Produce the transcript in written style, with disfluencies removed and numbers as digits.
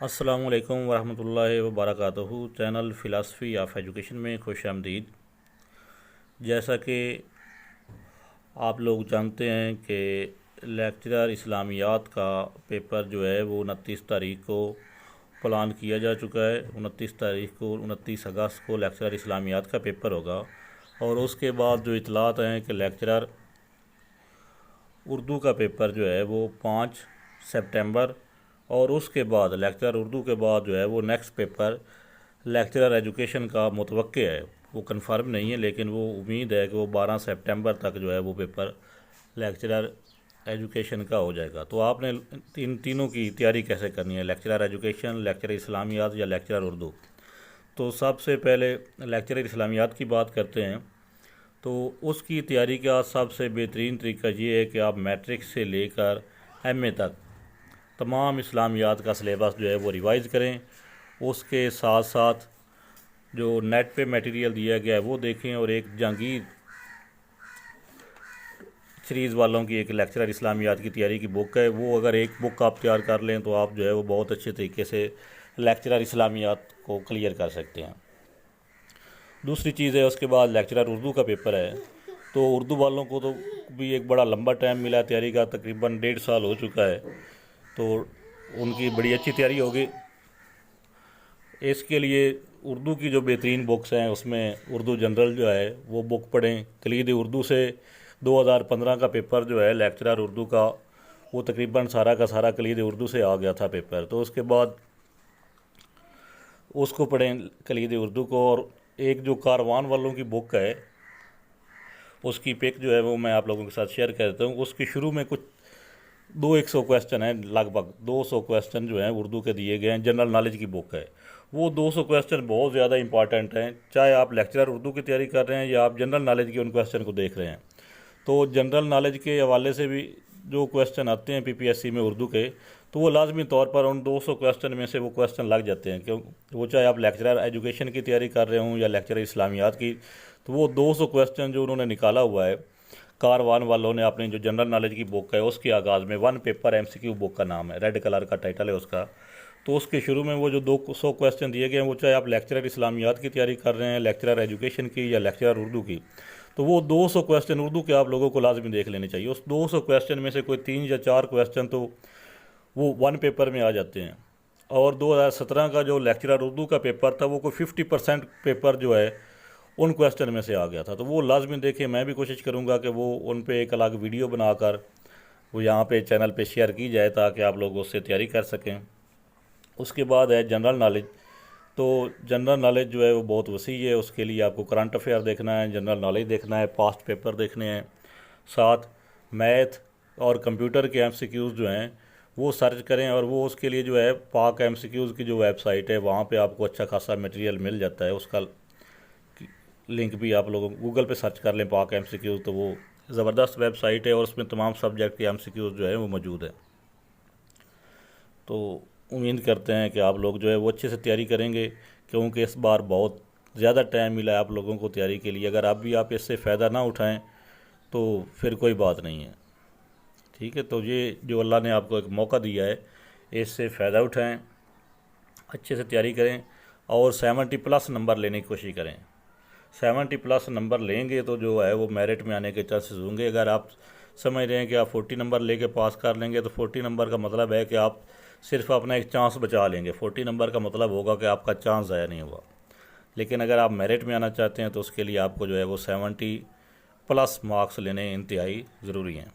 अस्सलामुअलैकुम वरहमतुल्लाहि वबरकातुहू। Channel philosophy of education में खुश आमदीद। जैसा कि आप लोग जानते हैं कि लेक्चरर इस्लामियात का पेपर जो है वो 29 तारीख को प्लान किया जा चुका है। 29 अगस्त को लेक्चरर इस्लामियात का पेपर होगा और उसके बाद जो इतलात हैं कि लेक्चरर उर्दू का पेपर जो है वो 5 सितंबर और उसके बाद लेक्चरर उर्दू के बाद जो है वो नेक्स्ट पेपर लेक्चरर एजुकेशन का मुतवक्के है। वो कंफर्म नहीं है लेकिन वो उम्मीद है कि वो 12 सितंबर तक जो है वो पेपर लेक्चरर एजुकेशन का हो जाएगा। तो आपने तीनों की तैयारी कैसे करनी है, लेक्चरर एजुकेशन, लेक्चरर इस्लामियात या लेक्चरर उर्दू। तो सबसे पहले लेक्चरर इस्लामियात की बात करते हैं। तो उसकी तैयारी का सबसे बेहतरीन तरीका ये है कि आप मैट्रिक से लेकर एमए तक तमाम इस्लामियात का सिलेबस जो है वो रिवाइज़ करें। उसके साथ साथ जो नेट पे मटेरियल दिया गया है वो देखें और एक जहांगीर सीरीज़ वालों की एक लेक्चरर इस्लामियात की तैयारी की बुक है, वो अगर एक बुक आप तैयार कर लें तो आप जो है वो बहुत अच्छे तरीके से लेक्चरर इस्लामियात को क्लियर कर सकते हैं। दूसरी चीज़ है, उसके बाद लेक्चरर उर्दू का पेपर है। तो उर्दू वालों को तो भी एक बड़ा लंबा टाइम मिला है तैयारी का, तकरीबन 1.5 साल हो चुका है। तो उनकी बड़ी अच्छी तैयारी होगी। इसके लिए उर्दू की जो बेहतरीन बुक्स हैं उसमें उर्दू जनरल जो है वो बुक पढ़ें। कलीद उर्दू से 2015 का पेपर जो है लेक्चरर उर्दू का वो तकरीबन सारा का सारा कलीद उर्दू से आ गया था पेपर। तो उसके बाद उसको पढ़ें कलीद उर्दू को। और एक जो कारवान वालों की बुक है उसकी पिक जो है वो मैं आप लोगों के साथ शेयर कर देता हूँ। उसके शुरू में कुछ 100 क्वेश्चन हैं, लगभग 200 क्वेश्चन जो हैं उर्दू के दिए गए हैं। जनरल नॉलेज की बुक है। वो 200 क्वेश्चन बहुत ज़्यादा इंपॉर्टेंट हैं, चाहे आप लेक्चरर उर्दू की तैयारी कर रहे हैं या आप जनरल नॉलेज के उन क्वेश्चन को देख रहे हैं। तो जनरल नॉलेज के हवाले से भी जो क्वेश्चन आते हैं पीपीएससी में उर्दू के, तो वो लाजमी तौर पर उन 200 क्वेश्चन में से वो क्वेश्चन लग जाते हैं। क्यों, वो चाहे आप लेक्चरर एजुकेशन की तैयारी कर रहे हों या लेक्चरर इस्लामियात की, तो वो 200 क्वेश्चन जो उन्होंने निकाला हुआ है कारवान वालों ने अपनी जो जनरल नॉलेज की बुक है उसके आगाज़ में, वन पेपर एमसीक्यू बुक का नाम है, रेड कलर का टाइटल है उसका। तो उसके शुरू में वो जो 200 क्वेश्चन दिए गए हैं, वो चाहे आप लेक्चरर इस्लामियात की तैयारी कर रहे हैं, लेक्चरर एजुकेशन की या लेक्चरर उर्दू की, तो वो 200 क्वेश्चन उर्दू के आप लोगों को लाजमी देख लेने चाहिए। उस 200 क्वेश्चन में से कोई 3 या 4 क्वेश्चन तो वो वन पेपर में आ जाते हैं। और 2017 का जो लेक्चरर उर्दू का पेपर था वो कोई 50% पेपर जो है उन क्वेश्चन में से आ गया था। तो वो लाजमी देखें। मैं भी कोशिश करूँगा कि वो उन पे एक अलग वीडियो बनाकर वो यहाँ पे चैनल पे शेयर की जाए ताकि आप लोग उससे तैयारी कर सकें। उसके बाद है जनरल नॉलेज। तो जनरल नॉलेज जो है वो बहुत वसी है। उसके लिए आपको करंट अफेयर देखना है, जनरल नॉलेज देखना है, पास्ट पेपर देखने हैं, साथ मैथ और कंप्यूटर के एमसीक्यूज़ जो हैं वो सर्च करें। और वो उसके लिए जो है पाक एमसीक्यूज़ की जो वेबसाइट है वहाँ पे आपको अच्छा खासा मटेरियल मिल जाता है। उसका लिंक भी आप लोगों गूगल पे सर्च कर लें पाक एमसीक्यूज़, तो वो ज़बरदस्त वेबसाइट है और उसमें तमाम सब्जेक्ट के एमसीक्यूज़ जो है वो मौजूद है। तो उम्मीद करते हैं कि आप लोग जो है वो अच्छे से तैयारी करेंगे, क्योंकि इस बार बहुत ज़्यादा टाइम मिला है आप लोगों को तैयारी के लिए। अगर आप इससे फ़ायदा ना उठाएं तो फिर कोई बात नहीं है। ठीक है, तो ये जो अल्लाह ने आपको एक मौका दिया है इससे फ़ायदा उठाएं, अच्छे से तैयारी करें और 70+ नंबर लेने की कोशिश करें। 70+ नंबर लेंगे तो जो है वो मेरिट में आने के चांसेस होंगे। अगर आप समझ रहे हैं कि आप 40 नंबर लेके पास कर लेंगे तो 40 नंबर का मतलब है कि आप सिर्फ अपना एक चांस बचा लेंगे। 40 नंबर का मतलब होगा कि आपका चांस ज़ाया नहीं हुआ। लेकिन अगर आप मेरिट में आना चाहते हैं तो उसके लिए आपको जो है वो 70+ मार्क्स लेने इंतहाई ज़रूरी हैं।